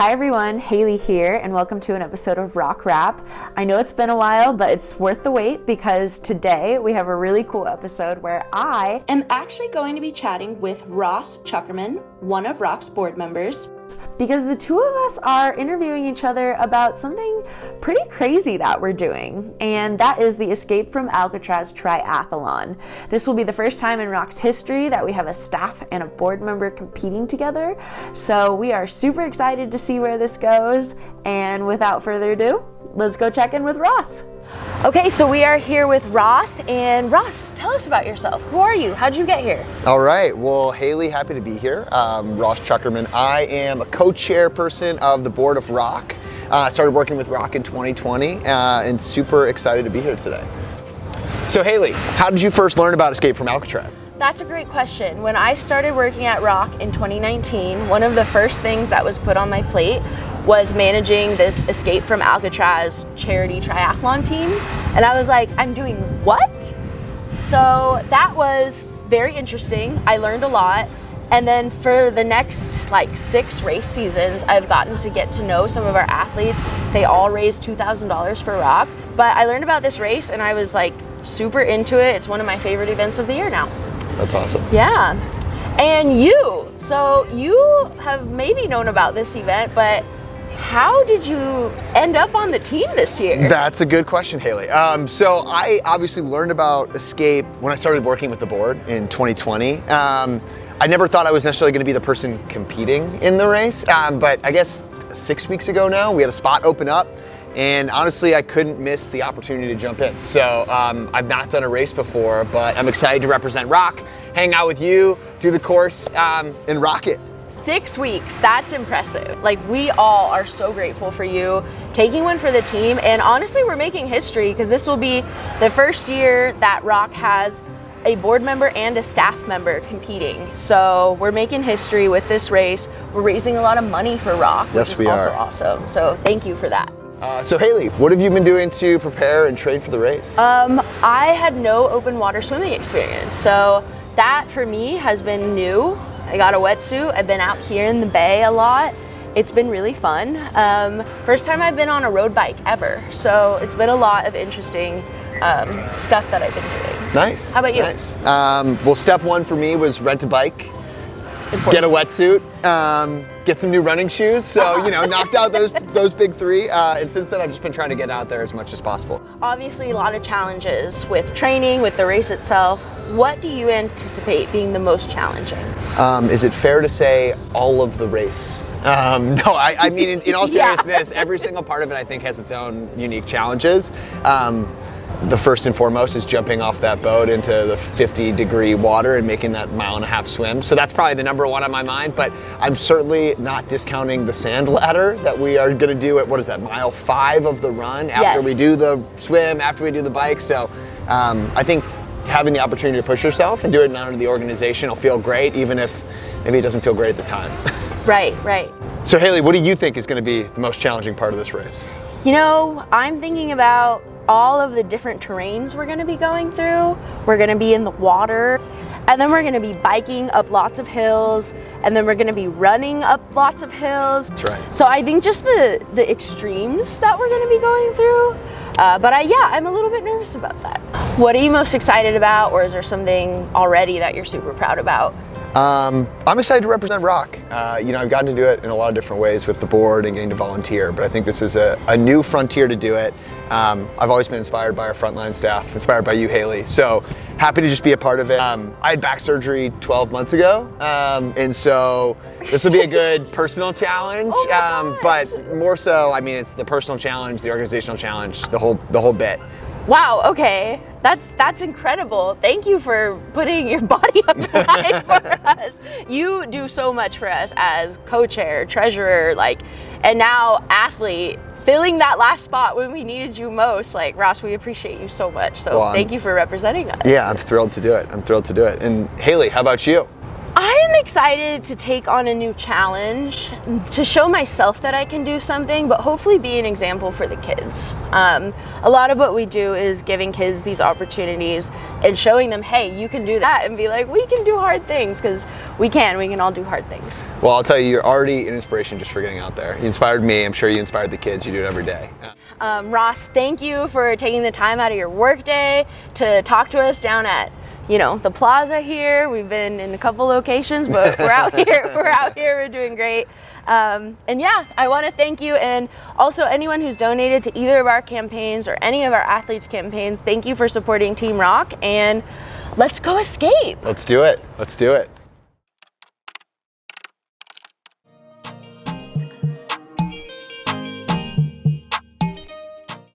Hi everyone, Hayley here, and welcome to an episode of Rock Rap. I know it's been a while, but it's worth the wait because today we have a really cool episode where I am actually going to be chatting with Ross Chuckerman, one of R.O.C.'s board members, because the two of us are interviewing each other about something pretty crazy that we're doing, and that is the Escape from Alcatraz Triathlon. This will be the first time in R.O.C.'s history that we have a staff and a board member competing together, so we are super excited to see where this goes, and without further ado, let's go check in with Ross. Okay, so we are here with Ross, and Ross, tell us about yourself. Who are you? How'd you get here? All right, well, Hayley, happy to be here. Ross Chuckerman. I am a co-chairperson of the board of R.O.C.K. Started working with R.O.C.K in 2020, and super excited to be here today. So Hayley, how did you first learn about Escape from Alcatraz? That's a great question. When I started working at R.O.C.K in 2019, one of the first things that was put on my plate was managing this Escape from Alcatraz charity triathlon team. And I was like, I'm doing what? So that was very interesting. I learned a lot. And then for the next 6 race seasons, I've gotten to get to know some of our athletes. They all raised $2,000 for R.O.C.K. But I learned about this race and I was super into it. It's one of my favorite events of the year now. That's awesome. Yeah. And so you have maybe known about this event, but how did you end up on the team this year? That's a good question, Hayley. So I obviously learned about Escape when I started working with the board in 2020. I never thought I was necessarily going to be the person competing in the race, but I guess 6 weeks ago now, we had a spot open up, and honestly, I couldn't miss the opportunity to jump in. So I've not done a race before, but I'm excited to represent R.O.C.K, hang out with you, do the course, and rock it. 6 weeks, that's impressive. We all are so grateful for you taking one for the team, and honestly, we're making history because this will be the first year that R.O.C.K has a board member and a staff member competing. So we're making history with this race. We're raising a lot of money for R.O.C, yes, which is also awesome. So thank you for that. So Hayley, what have you been doing to prepare and train for the race? I had no open water swimming experience, so that for me has been new. I got a wetsuit. I've been out here in the bay a lot. It's been really fun. First time I've been on a road bike ever, so it's been a lot of interesting stuff that I've been doing. Nice. How about you? Nice. Well, step one for me was rent a bike, get a wetsuit, get some new running shoes. So, knocked out those big three. And since then, I've just been trying to get out there as much as possible. Obviously, a lot of challenges with training, with the race itself. What do you anticipate being the most challenging? Is it fair to say all of the race? No, I mean, in all seriousness, every single part of it, I think, has its own unique challenges. The first and foremost is jumping off that boat into the 50-degree water and making that 1.5 mile swim. So that's probably the number one on my mind, but I'm certainly not discounting the sand ladder that we are gonna do at, mile 5 of the run after we do the swim, after we do the bike. So I think having the opportunity to push yourself and do it under the organization will feel great, even if maybe it doesn't feel great at the time. Right. So Hayley, what do you think is gonna be the most challenging part of this race? I'm thinking about all of the different terrains we're going to be going through. We're going to be in the water, and then we're going to be biking up lots of hills, and then we're going to be running up lots of hills. That's right. So I think just the extremes that we're going to be going through. But I'm a little bit nervous about that. What are you most excited about, or is there something already that you're super proud about? I'm excited to represent R.O.C.K. I've gotten to do it in a lot of different ways with the board and getting to volunteer, but I think this is a new frontier to do it. I've always been inspired by our frontline staff, inspired by you, Hayley, so happy to just be a part of it. I had back surgery 12 months ago, and so this will be a good personal challenge, but more so, it's the personal challenge, the organizational challenge, the whole bit. Wow, okay. That's incredible. Thank you for putting your body on the line for us. You do so much for us as co-chair, treasurer, and now athlete, filling that last spot when we needed you most. Ross, we appreciate you so much. So thank you for representing us. Yeah, I'm thrilled to do it. And Hayley, how about you? I am excited to take on a new challenge, to show myself that I can do something, but hopefully be an example for the kids. A lot of what we do is giving kids these opportunities and showing them, hey, you can do that, and be like, we can do hard things, because we can all do hard things. Well, I'll tell you, you're already an inspiration just for getting out there. You inspired me, I'm sure you inspired the kids, you do it every day. Ross, thank you for taking the time out of your work day to talk to us down at the plaza here. We've been in a couple locations, but we're out here. We're doing great. And yeah, I want to thank you, and also anyone who's donated to either of our campaigns or any of our athletes' campaigns. Thank you for supporting Team R.O.C.K, and let's go escape. Let's do it. Let's do it.